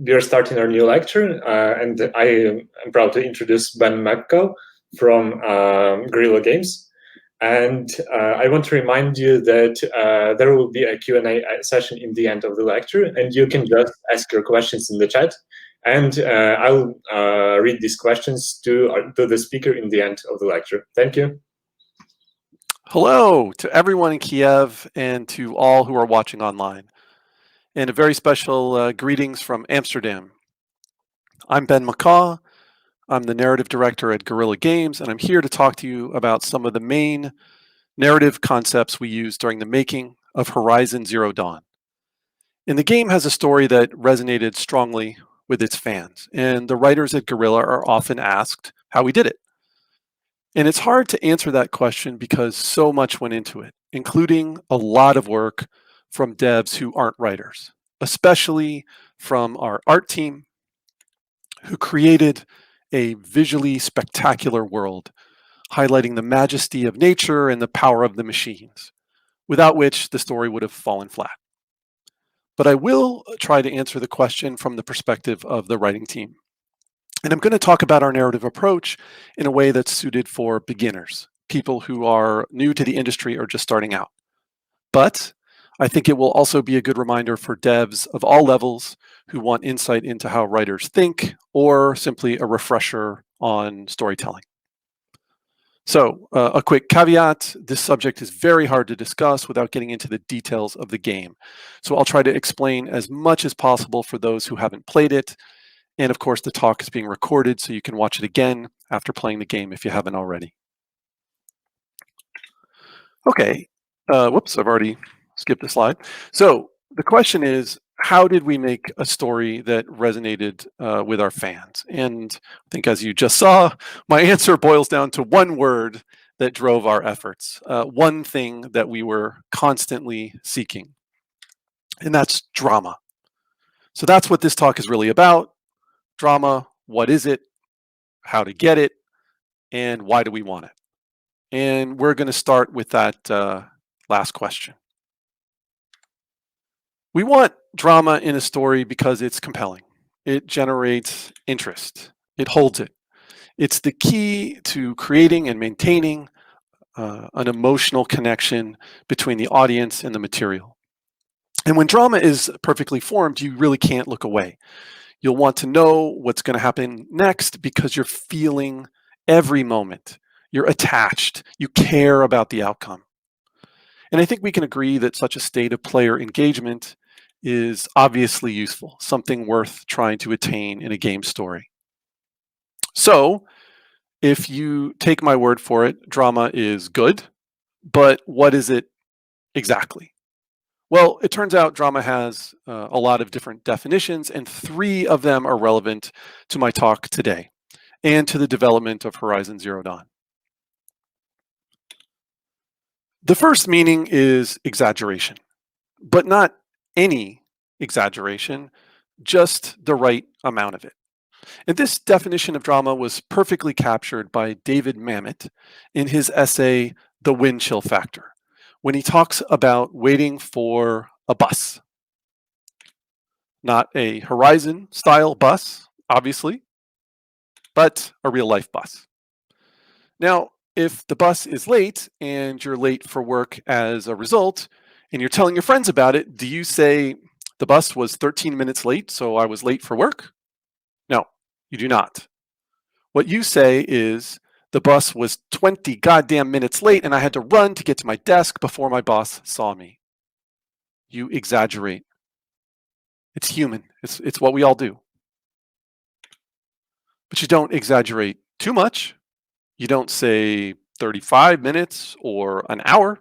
we are starting our new lecture, and I am proud to introduce Ben McCaw from Guerrilla Games. And I want to remind you that there will be a Q&A session in the end of the lecture, and you can just ask your questions in the chat. And I'll read these questions to the speaker in the end of the lecture. Thank you. Hello to everyone in Kiev and to all who are watching online. And a very special greetings from Amsterdam. I'm Ben McCaw. I'm the narrative director at Guerrilla Games, and I'm here to talk to you about some of the main narrative concepts we used during the making of Horizon Zero Dawn. And the game has a story that resonated strongly with its fans, and the writers at Guerrilla are often asked how we did it. And it's hard to answer that question because so much went into it, including a lot of work from devs who aren't writers, especially from our art team, who created a visually spectacular world, highlighting the majesty of nature and the power of the machines, without which the story would have fallen flat. But I will try to answer the question from the perspective of the writing team. And I'm going to talk about our narrative approach in a way that's suited for beginners, people who are new to the industry or just starting out. But I think it will also be a good reminder for devs of all levels who want insight into how writers think or simply a refresher on storytelling. So a quick caveat, this subject is very hard to discuss without getting into the details of the game. So I'll try to explain as much as possible for those who haven't played it. And of course, the talk is being recorded, so you can watch it again after playing the game if you haven't already. Okay, whoops, I've already skipped a slide. So the question is, how did we make a story that resonated with our fans? And I think as you just saw, my answer boils down to one word that drove our efforts, one thing that we were constantly seeking, and that's drama. So that's what this talk is really about. Drama, what is it, how to get it, and why do we want it? And we're going to start with that last question. We want drama in a story because it's compelling. It generates interest. It holds it. It's the key to creating and maintaining an emotional connection between the audience and the material. And when drama is perfectly formed, you really can't look away. You'll want to know what's going to happen next because you're feeling every moment. You're attached. You care about the outcome. And I think we can agree that such a state of player engagement is obviously useful, something worth trying to attain in a game story. So, if you take my word for it, drama is good, but what is it exactly? Well, it turns out drama has a lot of different definitions, and 3 of them are relevant to my talk today and to the development of Horizon Zero Dawn. The first meaning is exaggeration, but not any exaggeration, just the right amount of it. And this definition of drama was perfectly captured by David Mamet in his essay, The Wind Chill Factor, when he talks about waiting for a bus. Not a Horizon-style bus, obviously, but a real-life bus. Now, if the bus is late and you're late for work as a result, and you're telling your friends about it, do you say, the bus was 13 minutes late, so I was late for work? No, you do not. What you say is, the bus was 20 goddamn minutes late and I had to run to get to my desk before my boss saw me. You exaggerate. It's human. It's what we all do. But you don't exaggerate too much. You don't say 35 minutes or an hour.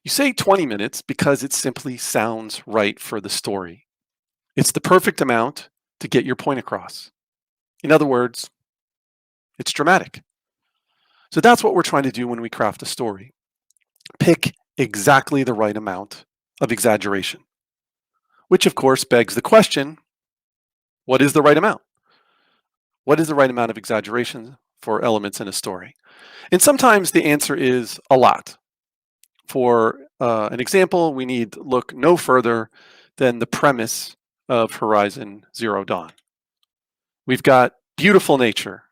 You say 20 minutes because it simply sounds right for the story. It's the perfect amount to get your point across. In other words, it's dramatic. So that's what we're trying to do when we craft a story. Pick exactly the right amount of exaggeration. Which of course begs the question, what is the right amount? What is the right amount of exaggeration for elements in a story? And sometimes the answer is a lot. For an example, we need look no further than the premise of Horizon Zero Dawn. We've got beautiful nature.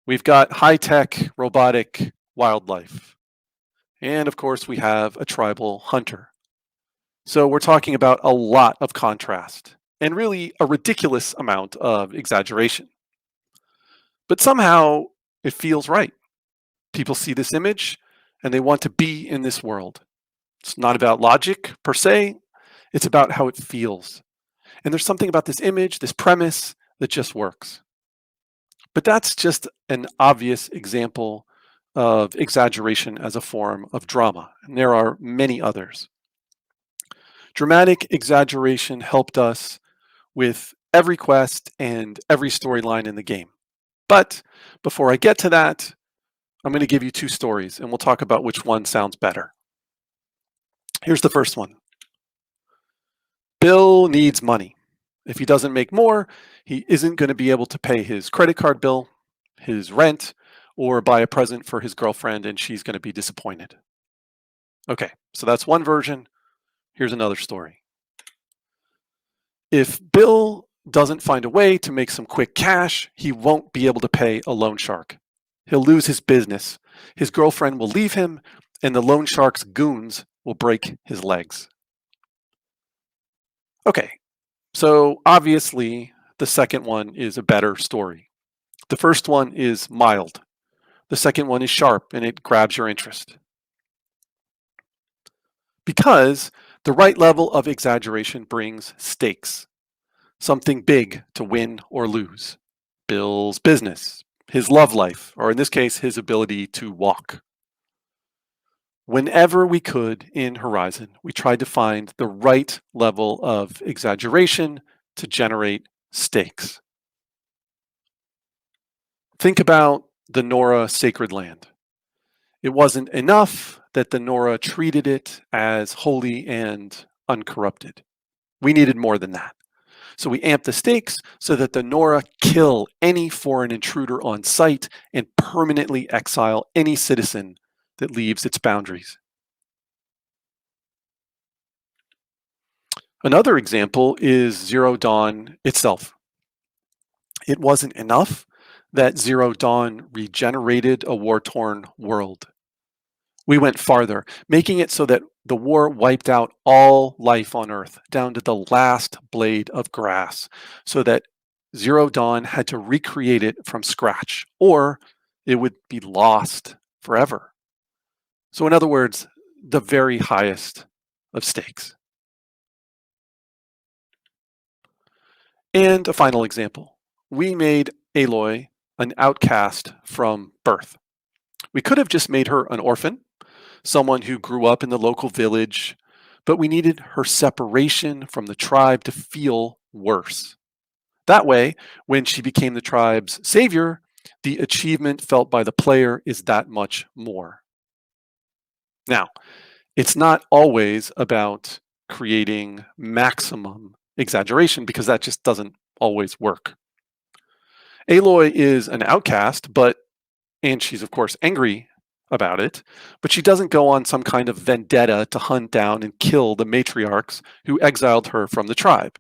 We've got high-tech robotic wildlife. And of course, we have a tribal hunter. So we're talking about a lot of contrast and really a ridiculous amount of exaggeration. But somehow it feels right. People see this image and they want to be in this world. It's not about logic per se, it's about how it feels. And there's something about this image, this premise, that just works. But that's just an obvious example of exaggeration as a form of drama, and there are many others. Dramatic exaggeration helped us with every quest and every storyline in the game. But before I get to that, I'm going to give you two stories, and we'll talk about which one sounds better. Here's the first one. Bill needs money. If he doesn't make more, he isn't going to be able to pay his credit card bill, his rent, or buy a present for his girlfriend, and she's going to be disappointed. Okay, so that's one version. Here's another story. If Bill doesn't find a way to make some quick cash, he won't be able to pay a loan shark. He'll lose his business. His girlfriend will leave him, and the loan shark's goons will break his legs. Okay, so obviously the second one is a better story. The first one is mild. The second one is sharp, and it grabs your interest. Because the right level of exaggeration brings stakes. Something big to win or lose. Bill's business, his love life, or in this case, his ability to walk. Whenever we could in Horizon, we tried to find the right level of exaggeration to generate stakes. Think about the Nora Sacred Land. It wasn't enough that the Nora treated it as holy and uncorrupted. We needed more than that. So we amped the stakes so that the Nora kill any foreign intruder on sight and permanently exile any citizen that leaves its boundaries. Another example is Zero Dawn itself. It wasn't enough that Zero Dawn regenerated a war-torn world. We went farther, making it so that the war wiped out all life on Earth, down to the last blade of grass, so that Zero Dawn had to recreate it from scratch, or it would be lost forever. So in other words, the very highest of stakes. And a final example. We made Aloy an outcast from birth. We could have just made her an orphan, someone who grew up in the local village, but we needed her separation from the tribe to feel worse. That way, when she became the tribe's savior, the achievement felt by the player is that much more. Now, it's not always about creating maximum exaggeration because that just doesn't always work. Aloy is an outcast, and she's of course angry about it, but she doesn't go on some kind of vendetta to hunt down and kill the matriarchs who exiled her from the tribe.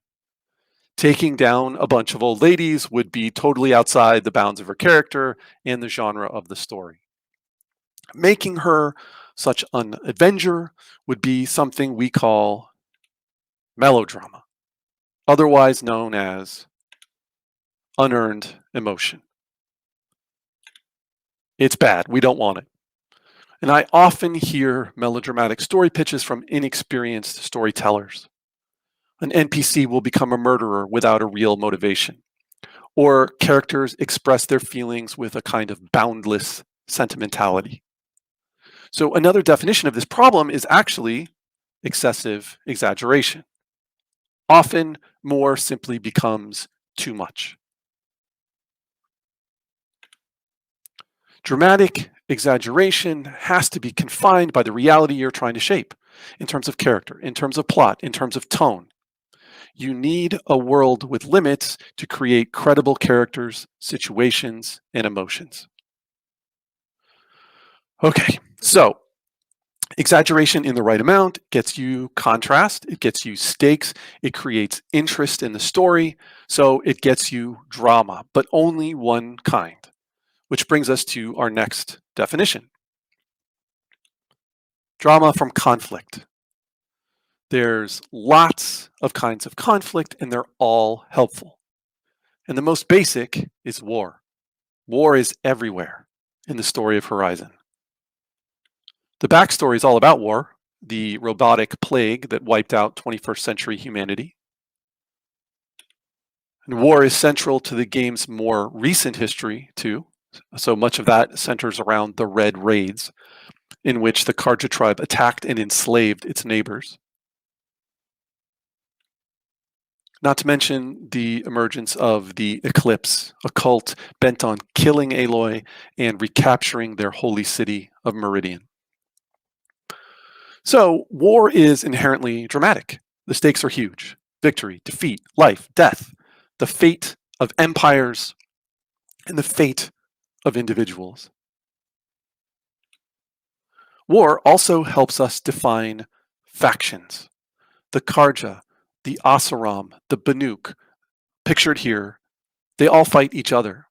Taking down a bunch of old ladies would be totally outside the bounds of her character and the genre of the story. Making her such an avenger would be something we call melodrama, otherwise known as unearned emotion. It's bad. We don't want it. And I often hear melodramatic story pitches from inexperienced storytellers. An NPC will become a murderer without a real motivation, or characters express their feelings with a kind of boundless sentimentality. So another definition of this problem is actually excessive exaggeration. Often more simply becomes too much. Dramatic exaggeration has to be confined by the reality you're trying to shape in terms of character, in terms of plot, in terms of tone. You need a world with limits to create credible characters, situations, and emotions. Okay, so Exaggeration in the right amount gets you contrast, it gets you stakes, it creates interest in the story, so it gets you drama, but only one kind, which brings us to our next definition. Drama from conflict. There's lots of kinds of conflict, and they're all helpful. And the most basic is war. War is everywhere in the story of Horizon. The backstory is all about war, the robotic plague that wiped out 21st century humanity. And war is central to the game's more recent history, too. So much of that centers around the Red Raids, in which the Carja tribe attacked and enslaved its neighbors. Not to mention the emergence of the Eclipse, a cult bent on killing Aloy and recapturing their holy city of Meridian. So, war is inherently dramatic. The stakes are huge. Victory, defeat, life, death, the fate of empires, and the fate of individuals. War also helps us define factions. The Carja, the Oseram, the Banuk, pictured here, they all fight each other.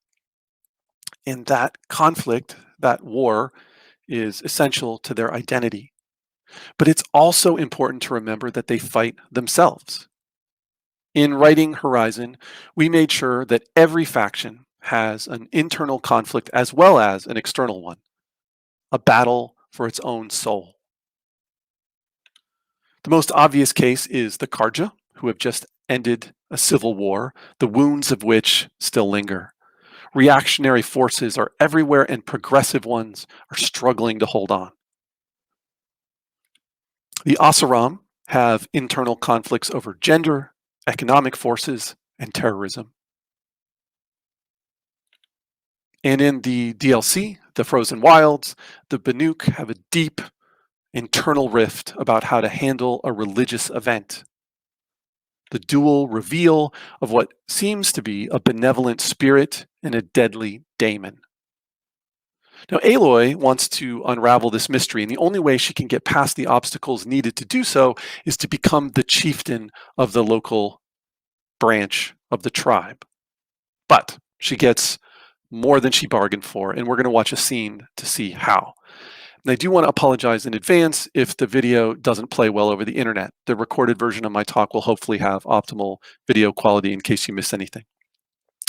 And that conflict, that war, is essential to their identity. But it's also important to remember that they fight themselves. In writing Horizon, we made sure that every faction has an internal conflict as well as an external one, a battle for its own soul. The most obvious case is the Carja, who have just ended a civil war, the wounds of which still linger. Reactionary forces are everywhere, and progressive ones are struggling to hold on. The Oseram have internal conflicts over gender, economic forces, and terrorism. And in the DLC, The Frozen Wilds, the Banuk have a deep internal rift about how to handle a religious event. The dual reveal of what seems to be a benevolent spirit and a deadly daemon. Now, Aloy wants to unravel this mystery, and the only way she can get past the obstacles needed to do so is to become the chieftain of the local branch of the tribe. But she gets more than she bargained for, and we're going to watch a scene to see how. And I do want to apologize in advance if the video doesn't play well over the internet. The recorded version of my talk will hopefully have optimal video quality in case you miss anything.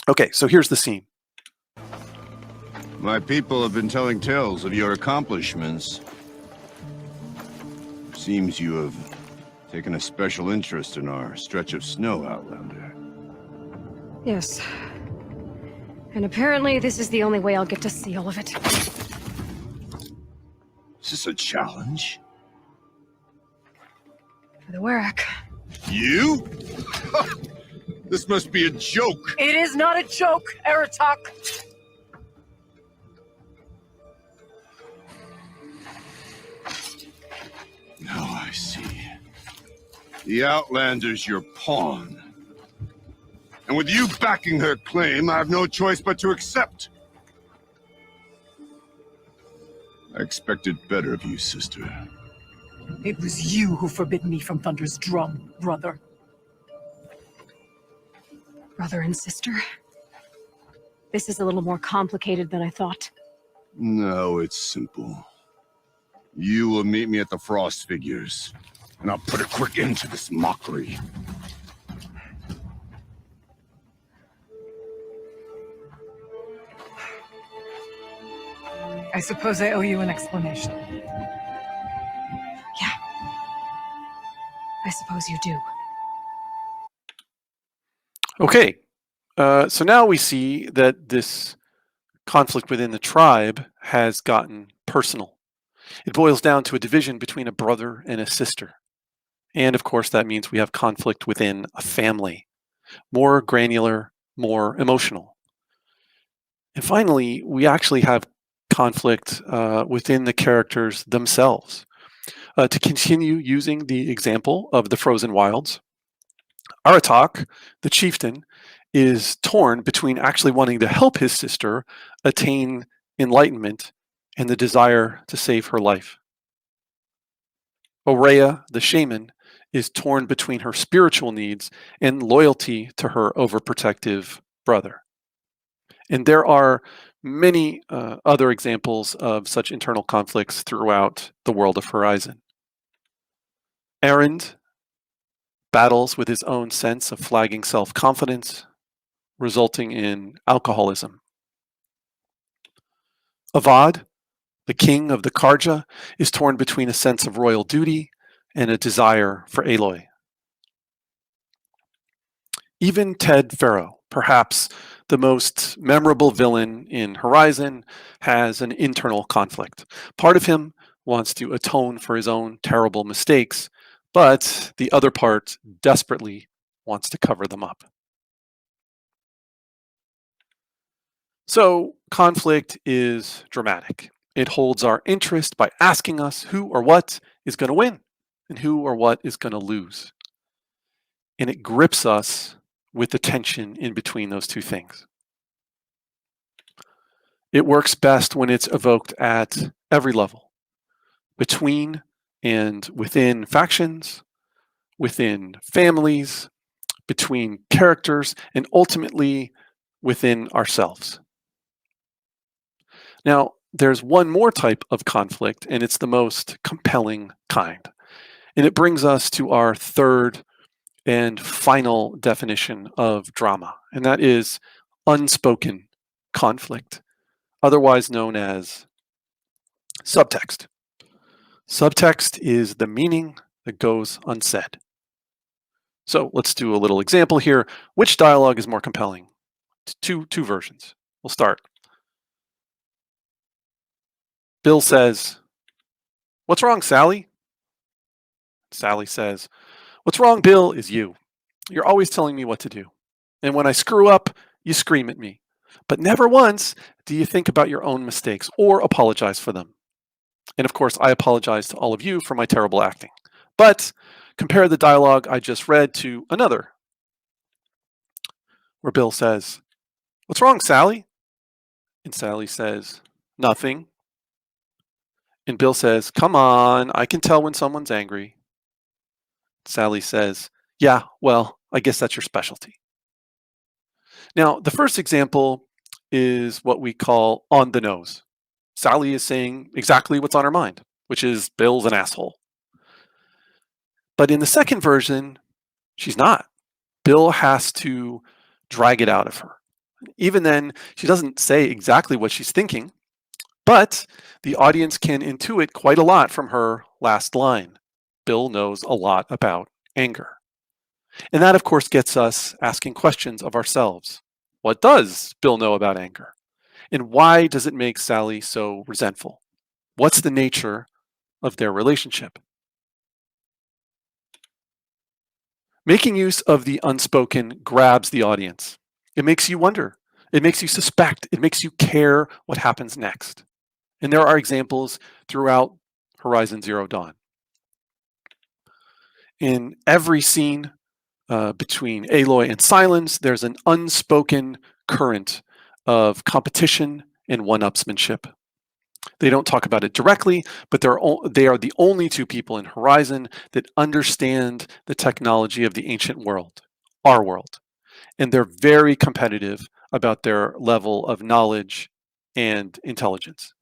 Okay, so here's the scene. My people have been telling tales of your accomplishments. Seems you have taken a special interest in our stretch of snow, Outlander. Yes. And apparently this is the only way I'll get to see all of it. Is this a challenge? For the Warwick. You? This must be a joke. It is not a joke, Eratok! Now I see. The Outlander's your pawn. And with you backing her claim, I have no choice but to accept. I expected better of you, sister. It was you who forbid me from Thunder's drum, brother. Brother and sister? This is a little more complicated than I thought. No, it's simple. You will meet me at the Frost Figures, and I'll put a quick end to this mockery. I suppose I owe you an explanation. Yeah. I suppose you do. Okay, so now we see that this conflict within the tribe has gotten personal. It boils down to a division between a brother and a sister. And of course, that means we have conflict within a family. More granular, more emotional. And finally, we actually have conflict within the characters themselves. To continue using the example of the Frozen Wilds, Aratak, the chieftain, is torn between actually wanting to help his sister attain enlightenment and the desire to save her life. Aurea, the shaman, is torn between her spiritual needs and loyalty to her overprotective brother. And there are many other examples of such internal conflicts throughout the world of Horizon. Erend battles with his own sense of flagging self-confidence, resulting in alcoholism. Avad, the king of the Karja, is torn between a sense of royal duty and a desire for Aloy. Even Ted Farrow, perhaps the most memorable villain in Horizon, has an internal conflict. Part of him wants to atone for his own terrible mistakes, but the other part desperately wants to cover them up. So conflict is dramatic. It holds our interest by asking us who or what is going to win and who or what is going to lose. And it grips us with the tension in between those two things. It works best when it's evoked at every level, between and within factions, within families, between characters, and ultimately within ourselves. Now, there's one more type of conflict, and it's the most compelling kind. And it brings us to our third and final definition of drama, and that is unspoken conflict, otherwise known as subtext. Subtext is the meaning that goes unsaid. So let's do a little example here. Which dialogue is more compelling? Two versions. We'll start. Bill says, "What's wrong, Sally?" Sally says, "What's wrong, Bill, is you. You're always telling me what to do. And when I screw up, you scream at me. But never once do you think about your own mistakes or apologize for them. And of course, I apologize to all of you for my terrible acting. But compare the dialogue I just read to another, where Bill says, 'What's wrong, Sally?' And Sally says, 'Nothing.' And Bill says, 'Come on, I can tell when someone's angry.' Sally says, 'Yeah, well, I guess that's your specialty.' Now, the first example is what we call on the nose. Sally is saying exactly what's on her mind, which is Bill's an asshole. But in the second version, she's not. Bill has to drag it out of her. Even then, she doesn't say exactly what she's thinking, but the audience can intuit quite a lot from her last line. Bill knows a lot about anger. And that, of course, gets us asking questions of ourselves. What does Bill know about anger? And why does it make Sally so resentful? What's the nature of their relationship? Making use of the unspoken grabs the audience. It makes you wonder. It makes you suspect. It makes you care what happens next. And there are examples throughout Horizon Zero Dawn. In every scene between Aloy and Silence, there's an unspoken current of competition and one-upsmanship. They don't talk about it directly, but they are the only two people in Horizon that understand the technology of the ancient world, our world. And they're very competitive about their level of knowledge and intelligence.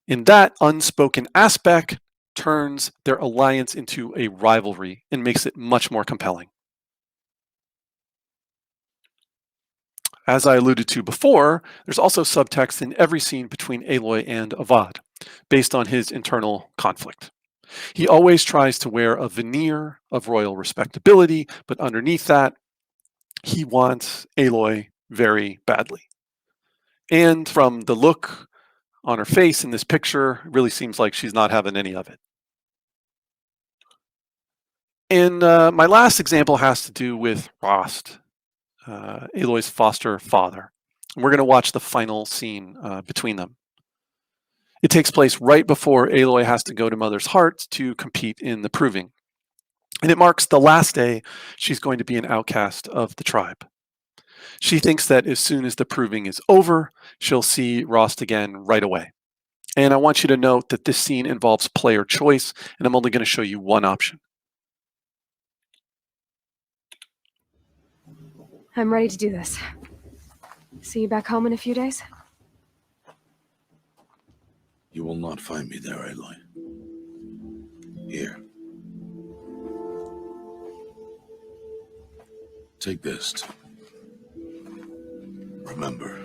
In that unspoken aspect turns their alliance into a rivalry and makes it much more compelling. As I alluded to before, there's also subtext in every scene between Aloy and Avad, based on his internal conflict. He always tries to wear a veneer of royal respectability, but underneath that, he wants Aloy very badly. And from the look on her face in this picture, it really seems like she's not having any of it. And my last example has to do with Rost, Aloy's foster father. And we're going to watch the final scene between them. It takes place right before Aloy has to go to Mother's Heart to compete in the proving. And it marks the last day she's going to be an outcast of the tribe. She thinks that as soon as the proving is over, she'll see Rost again right away. And I want you to note that this scene involves player choice, and I'm only going to show you one option. I'm ready to do this. See you back home in a few days? You will not find me there, Aloy. Here. Take this. Remember.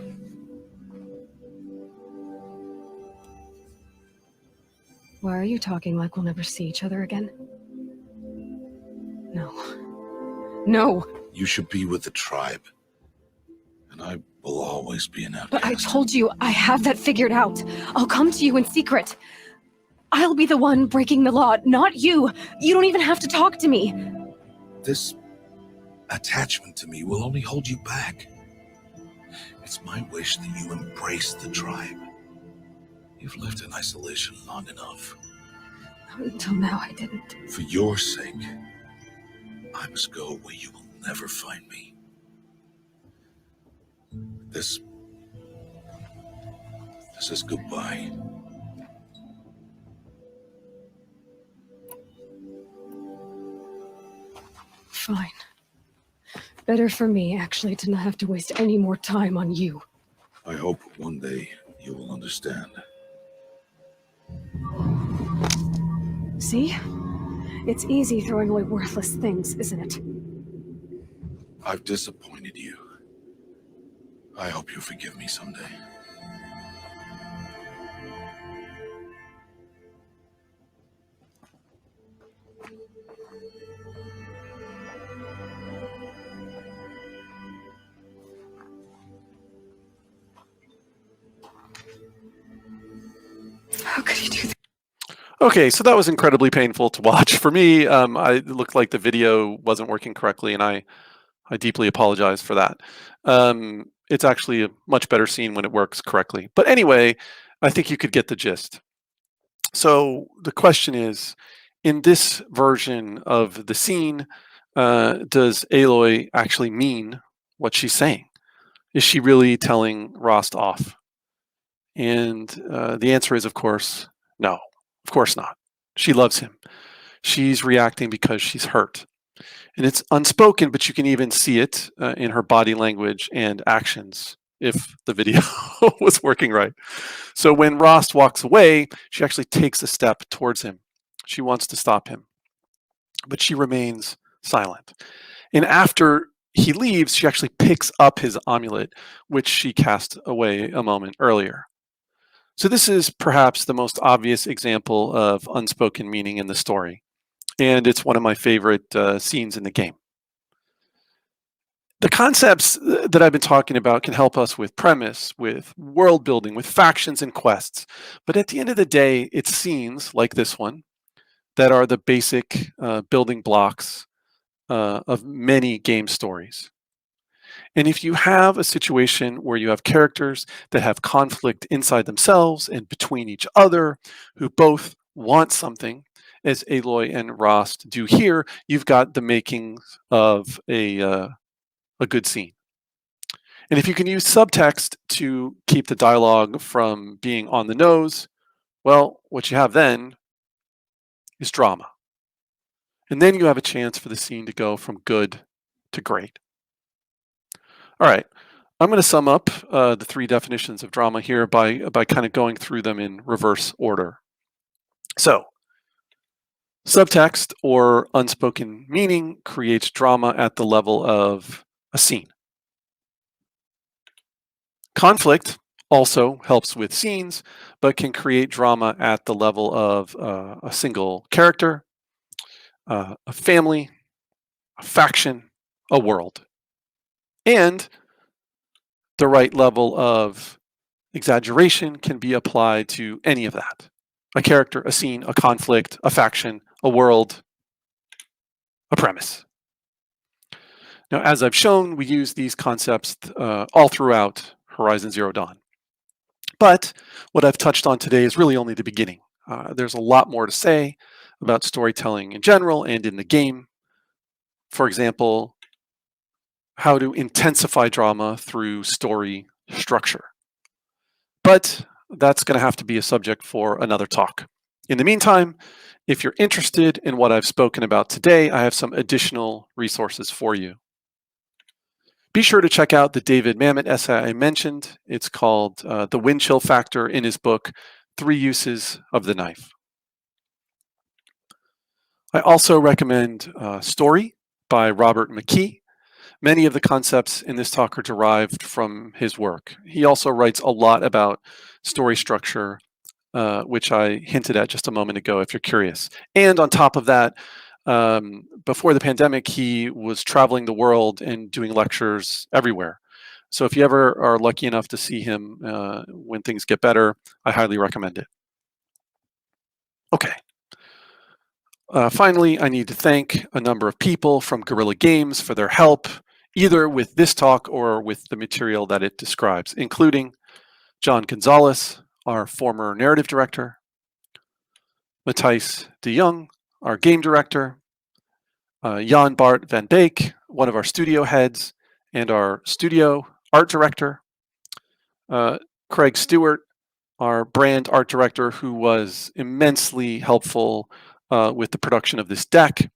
Why are you talking like we'll never see each other again? No. No! You should be with the tribe. And I will always be an outcast. But I told you, I have that figured out. I'll come to you in secret. I'll be the one breaking the law, not you. You don't even have to talk to me. This attachment to me will only hold you back. It's my wish that you embrace the tribe. You've lived in isolation long enough. Until now, I didn't. For your sake, I must go where you will never find me. This is goodbye. Fine. Better for me, actually, to not have to waste any more time on you. I hope one day you will understand. See? It's easy throwing away worthless things, isn't it? I've disappointed you. I hope you forgive me someday. How could you do that? Okay, so that was incredibly painful to watch. For me, it looked like the video wasn't working correctly, and I deeply apologize for that. It's actually a much better scene when it works correctly. But anyway, I think you could get the gist. So the question is, in this version of the scene, does Aloy actually mean what she's saying? Is she really telling Rost off? And the answer is, of course, no. Of course not. She loves him. She's reacting because she's hurt. And it's unspoken, but you can even see it in her body language and actions if the video was working right. So when Rost walks away, she actually takes a step towards him. She wants to stop him, but she remains silent. And after he leaves, she actually picks up his amulet, which she cast away a moment earlier. So this is perhaps the most obvious example of unspoken meaning in the story. And it's one of my favorite scenes in the game. The concepts that I've been talking about can help us with premise, with world building, with factions and quests. But at the end of the day, it's scenes like this one that are the basic building blocks of many game stories. And if you have a situation where you have characters that have conflict inside themselves and between each other, who both want something, as Aloy and Rost do here, you've got the makings of a good scene. And if you can use subtext to keep the dialogue from being on the nose, well, what you have then is drama. And then you have a chance for the scene to go from good to great. All right, I'm going to sum up the three definitions of drama here by kind of going through them in reverse order. So, subtext or unspoken meaning creates drama at the level of a scene. Conflict also helps with scenes, but can create drama at the level of a single character, a family, a faction, a world. And the right level of exaggeration can be applied to any of that. A character, a scene, a conflict, a faction, a world, a premise. Now, as I've shown, we use these concepts all throughout Horizon Zero Dawn. But what I've touched on today is really only the beginning. There's a lot more to say about storytelling in general and in the game. For example, how to intensify drama through story structure. But that's going to have to be a subject for another talk. In the meantime, if you're interested in what I've spoken about today, I have some additional resources for you. Be sure to check out the David Mamet essay I mentioned. It's called The Wind Chill Factor in his book, 3 Uses of the Knife. I also recommend Story by Robert McCaw. Many of the concepts in this talk are derived from his work. He also writes a lot about story structure, which I hinted at just a moment ago if you're curious. And on top of that, before the pandemic, he was traveling the world and doing lectures everywhere. So if you ever are lucky enough to see him when things get better, I highly recommend it. Okay. Finally, I need to thank a number of people from Guerrilla Games for their help, either with this talk or with the material that it describes, including John Gonzalez, our former narrative director, Matthijs de Jong, our game director, Jan Bart van Beek, one of our studio heads and our studio art director, Craig Stewart, our brand art director, who was immensely helpful with the production of this deck,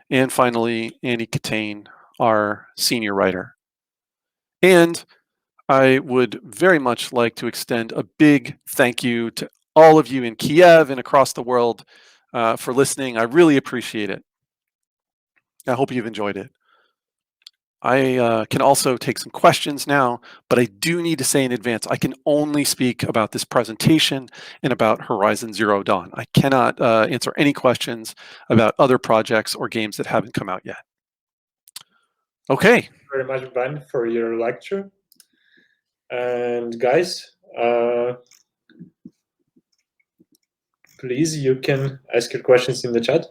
and finally, Annie Catane, our senior writer. And I would very much like to extend a big thank you to all of you in Kiev and across the world for listening. I really appreciate it. I hope you've enjoyed it. I can also take some questions now, but I do need to say in advance, I can only speak about this presentation and about Horizon Zero Dawn. I cannot answer any questions about other projects or games that haven't come out yet. Okay. Thank you very much, Ben, for your lecture. And guys, please, you can ask your questions in the chat.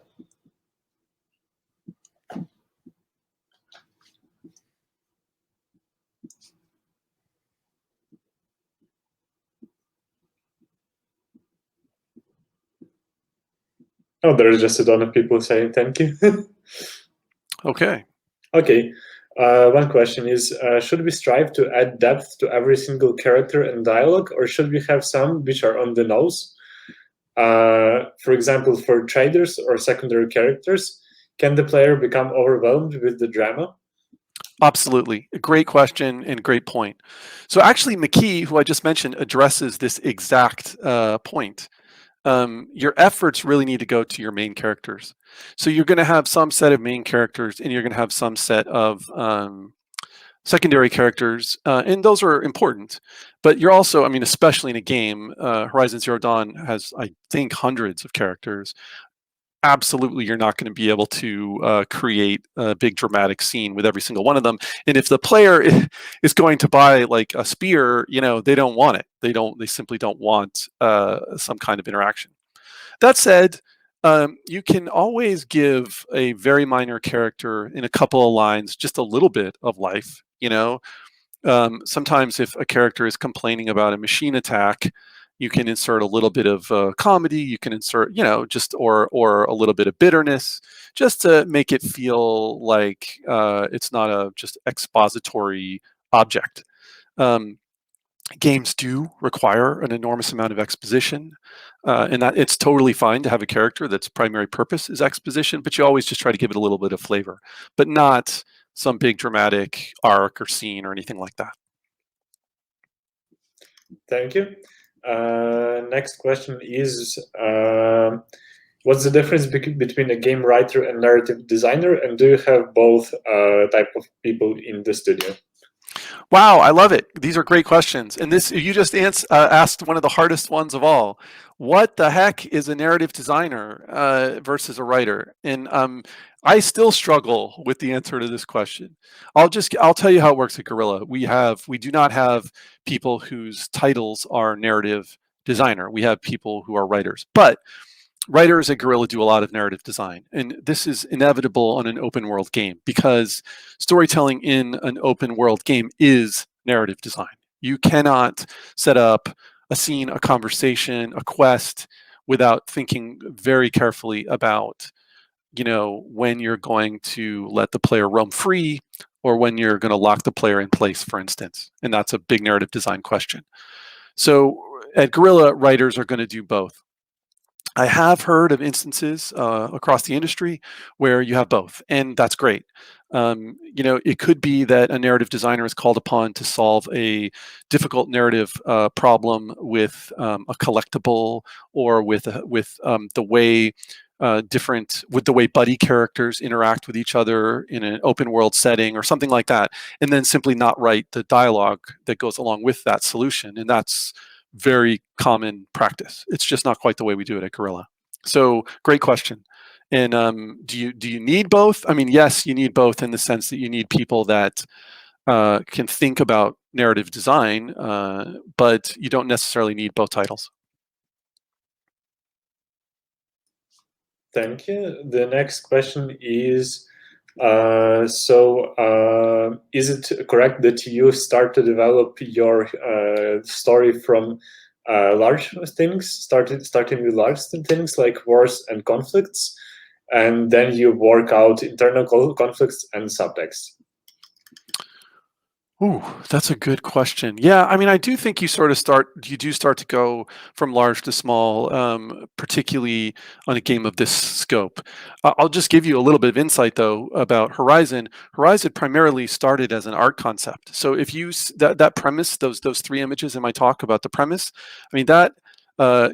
Oh, there is just a ton of people saying thank you. Okay. Okay. One question is, should we strive to add depth to every single character and dialogue, or should we have some which are on the nose? For example, for traders or secondary characters, can the player become overwhelmed with the drama? Absolutely. A great question and great point. So actually, McCaw, who I just mentioned, addresses this exact point. Your efforts really need to go to your main characters. So you're going to have some set of main characters and you're going to have some set of secondary characters, and those are important. But you're also, I mean, especially in a game, Horizon Zero Dawn has, I think, hundreds of characters. Absolutely, you're not going to be able to create a big dramatic scene with every single one of them. And if the player is going to buy like a spear, you know, they don't want it. They simply don't want some kind of interaction. That said, you can always give a very minor character in a couple of lines just a little bit of life. You know, sometimes if a character is complaining about a machine attack, you can insert a little bit of comedy. You can insert, you know, just or a little bit of bitterness, just to make it feel like it's not a just expository object. Games do require an enormous amount of exposition, and that it's totally fine to have a character that's primary purpose is exposition, but you always just try to give it a little bit of flavor, but not some big dramatic arc or scene or anything like that. Thank you. Next question is, what's the difference between a game writer and narrative designer, and do you have both type of people in the studio? Wow, I love it. These are great questions. And this, you just asked one of the hardest ones of all. What the heck is a narrative designer versus a writer? And I still struggle with the answer to this question. I'll tell you how it works at Guerrilla. We do not have people whose titles are narrative designer. We have people who are writers. But writers at Guerrilla do a lot of narrative design, and this is inevitable on an open world game because storytelling in an open world game is narrative design. You cannot set up a scene, a conversation, a quest without thinking very carefully about, you know, when you're going to let the player roam free or when you're going to lock the player in place, for instance. And that's a big narrative design question. So at Guerrilla, writers are going to do both. I have heard of instances across the industry where you have both, and that's great. It could be that a narrative designer is called upon to solve a difficult narrative problem with a collectible, or with the way with the way buddy characters interact with each other in an open world setting or something like that, and then simply not write the dialogue that goes along with that solution. And that's very common practice. It's just not quite the way we do it at Guerrilla. So great question. And do you need both? I mean, yes, you need both in the sense that you need people that can think about narrative design, but you don't necessarily need both titles. Thank you. The next question is, is it correct that you start to develop your story from large things, starting with large things like wars and conflicts, and then you work out internal conflicts and subtext? Ooh, that's a good question. Yeah, I mean, I do think you do start to go from large to small, particularly on a game of this scope. I'll just give you a little bit of insight though about Horizon. Horizon primarily started as an art concept. So if you that premise, those three images in my talk about the premise, I mean that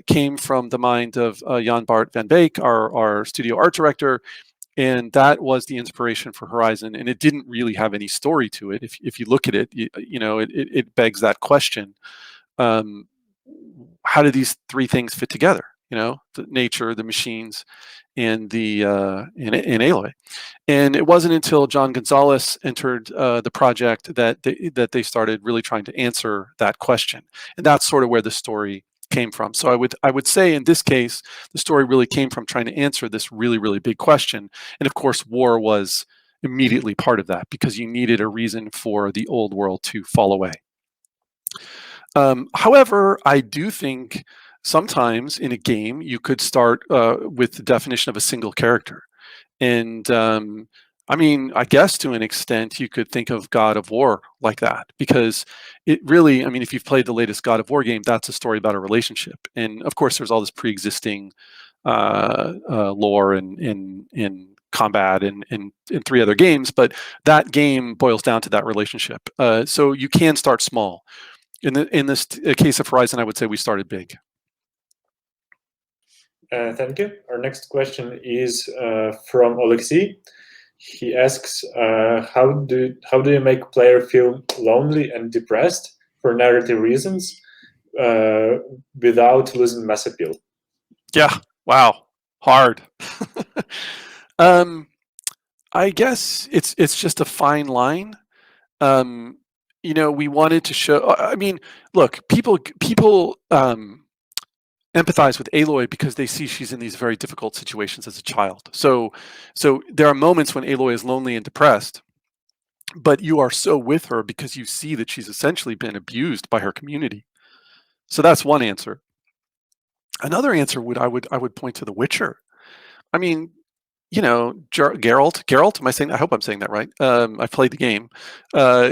came from the mind of Jan Bart van Beek, our studio art director. And that was the inspiration for Horizon, and it didn't really have any story to it. If you look at it, it begs that question: how do these three things fit together? The nature, the machines, and the and Aloy. And it wasn't until John Gonzalez entered the project that they started really trying to answer that question, and that's sort of where the story came from. So I would say in this case, the story really came from trying to answer this really, really big question. And of course, war was immediately part of that because you needed a reason for the old world to fall away. However, I do think sometimes in a game you could start with the definition of a single character. And I mean, I guess to an extent you could think of God of War like that, because it really, I mean, if you've played the latest God of War game, that's a story about a relationship. And of course, there's all this pre-existing lore and combat and three other games, but that game boils down to that relationship. So you can start small. In this case of Horizon, I would say we started big. Thank you. Our next question is from Alexei. He asks, how do you make player feel lonely and depressed for narrative reasons without losing mass appeal? Yeah. Wow. Hard. I guess it's just a fine line. We wanted to show. I mean, look, people empathize with Aloy because they see she's in these very difficult situations as a child. So there are moments when Aloy is lonely and depressed, but you are so with her because you see that she's essentially been abused by her community. So that's one answer. Another answer I would point to The Witcher. I mean, Geralt, am I saying? I hope I'm saying that right. I've played the game.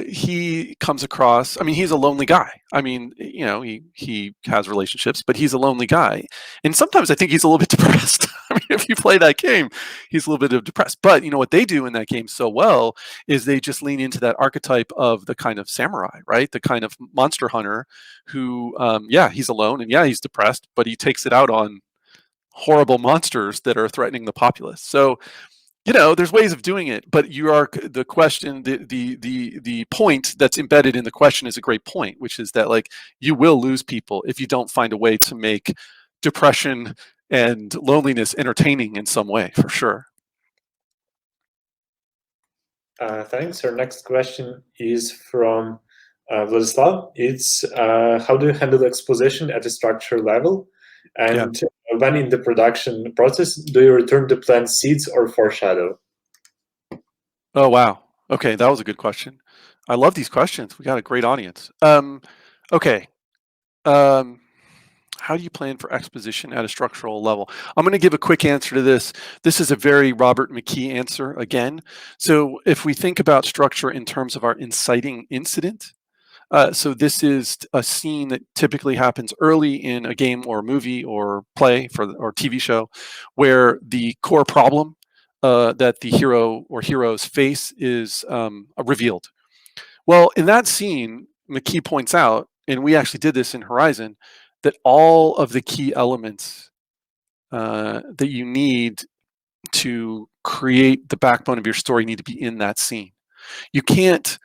He comes across. I mean, he's a lonely guy. I mean, he has relationships, but he's a lonely guy, and sometimes I think he's a little bit depressed. I mean, if you play that game, he's a little bit depressed. But what they do in that game so well is they just lean into that archetype of the kind of samurai, right? The kind of monster hunter who, he's alone and he's depressed, but he takes it out on horrible monsters that are threatening the populace. So, there's ways of doing it, but the question, the point that's embedded in the question is a great point, which is that you will lose people if you don't find a way to make depression and loneliness entertaining in some way, for sure. Thanks. Our next question is from Vladislav. It's how do you handle exposition at a structure level? And when in the production process, do you return to plant seeds or foreshadow? Oh, wow. Okay, that was a good question. I love these questions. We got a great audience. Okay. How do you plan for exposition at a structural level? I'm going to give a quick answer to this. This is a very Robert McKee answer again. So if we think about structure in terms of our inciting incident, So this is a scene that typically happens early in a game or movie or play or TV show, where the core problem that the hero or heroes face is revealed. Well, in that scene, McKee points out, and we actually did this in Horizon, that all of the key elements that you need to create the backbone of your story need to be in that scene. You can't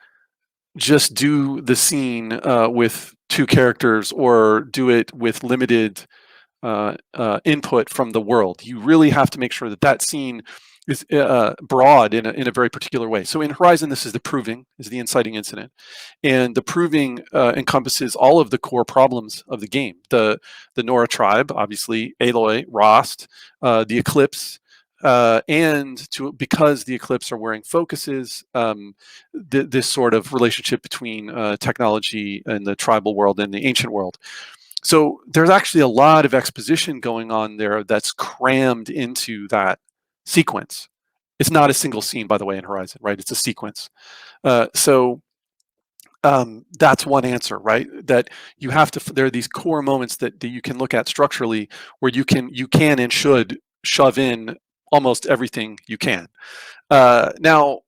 just do the scene with 2 characters or do it with limited input from the world. You really have to make sure that that scene is broad in a very particular way. So in Horizon, this is the proving, is the inciting incident. And the proving encompasses all of the core problems of the game. The Nora tribe, obviously, Aloy, Rost, the Eclipse, and because the Eclipse are wearing focuses, this sort of relationship between technology and the tribal world and the ancient world. So there's actually a lot of exposition going on there that's crammed into that sequence. It's not a single scene, by the way, in Horizon, right? It's a sequence. So that's one answer, right? That you have to. There are these core moments that you can look at structurally, where you can and should shove in almost everything you can. Now,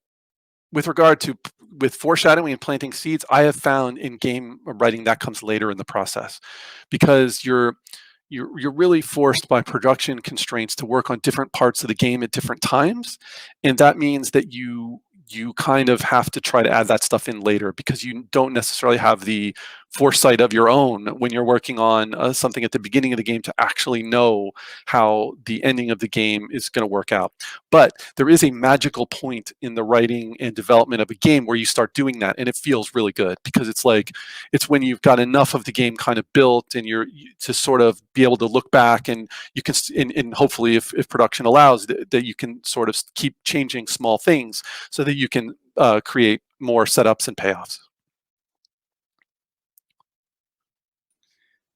with regard to with foreshadowing and planting seeds, I have found in game writing that comes later in the process, because you're really forced by production constraints to work on different parts of the game at different times, and that means that you kind of have to try to add that stuff in later, because you don't necessarily have the foresight of your own when you're working on something at the beginning of the game to actually know how the ending of the game is going to work out. But there is a magical point in the writing and development of a game where you start doing that, and it feels really good, because it's when you've got enough of the game kind of built, and to sort of be able to look back, and you can, and hopefully if production allows, that you can sort of keep changing small things so that you can create more setups and payoffs.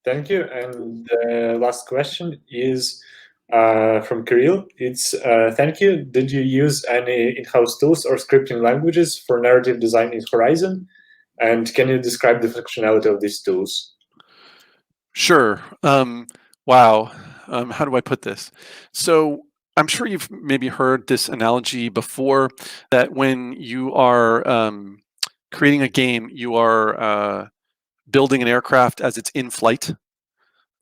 Thank you. And the last question is from Kirill. It's thank you. Did you use any in-house tools or scripting languages for narrative design in Horizon? And can you describe the functionality of these tools? Sure. Wow. How do I put this? So I'm sure you've maybe heard this analogy before, that when you are creating a game, you are building an aircraft as it's in flight.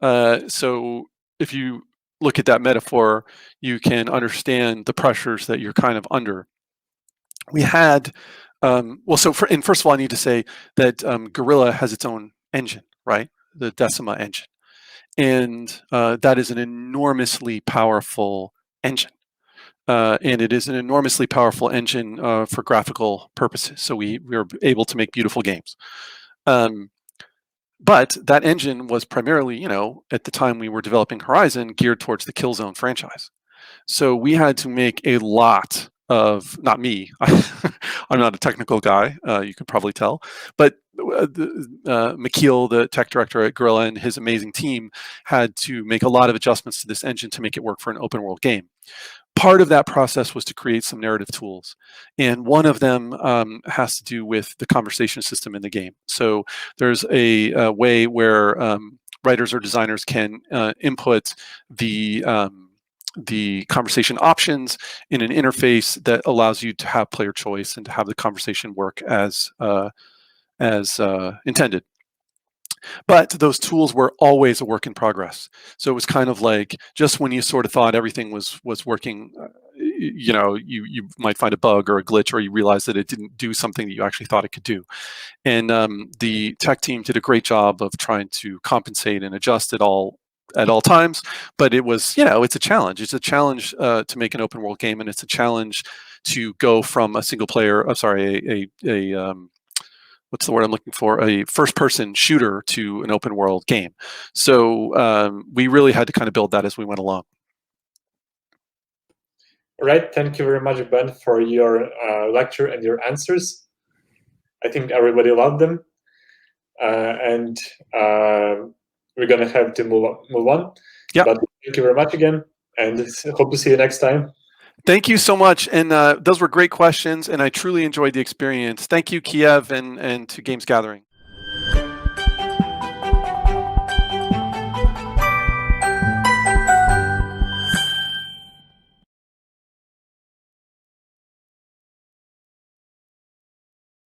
So if you look at that metaphor, you can understand the pressures that you're kind of under. We had, first of all, I need to say that Guerrilla has its own engine, right? The Decima engine. And that is an enormously powerful engine. And it is an enormously powerful engine for graphical purposes. So we are able to make beautiful games. But that engine was primarily, at the time we were developing Horizon, geared towards the Killzone franchise. So we had to make a lot of, not me, I'm not a technical guy, you can probably tell, but McCaw, the tech director at Guerrilla, and his amazing team had to make a lot of adjustments to this engine to make it work for an open world game. Part of that process was to create some narrative tools, and one of them has to do with the conversation system in the game. So there's a way where writers or designers can input the conversation options in an interface that allows you to have player choice and to have the conversation work as intended. But those tools were always a work in progress. So it was kind of like, just when you sort of thought everything was working, you might find a bug or a glitch, or you realize that it didn't do something that you actually thought it could do. And the tech team did a great job of trying to compensate and adjust it all at all times. But it was, it's a challenge. It's a challenge to make an open world game, and it's a challenge to go from a single player, what's the word I'm looking for? A first-person shooter to an open-world game. So we really had to kind of build that as we went along. All right. Thank you very much, Ben, for your lecture and your answers. I think everybody loved them. And we're going to have to move on. Yeah. But thank you very much again, and hope to see you next time. Thank you so much. And those were great questions, and I truly enjoyed the experience. Thank you, Kiev, and to Games Gathering.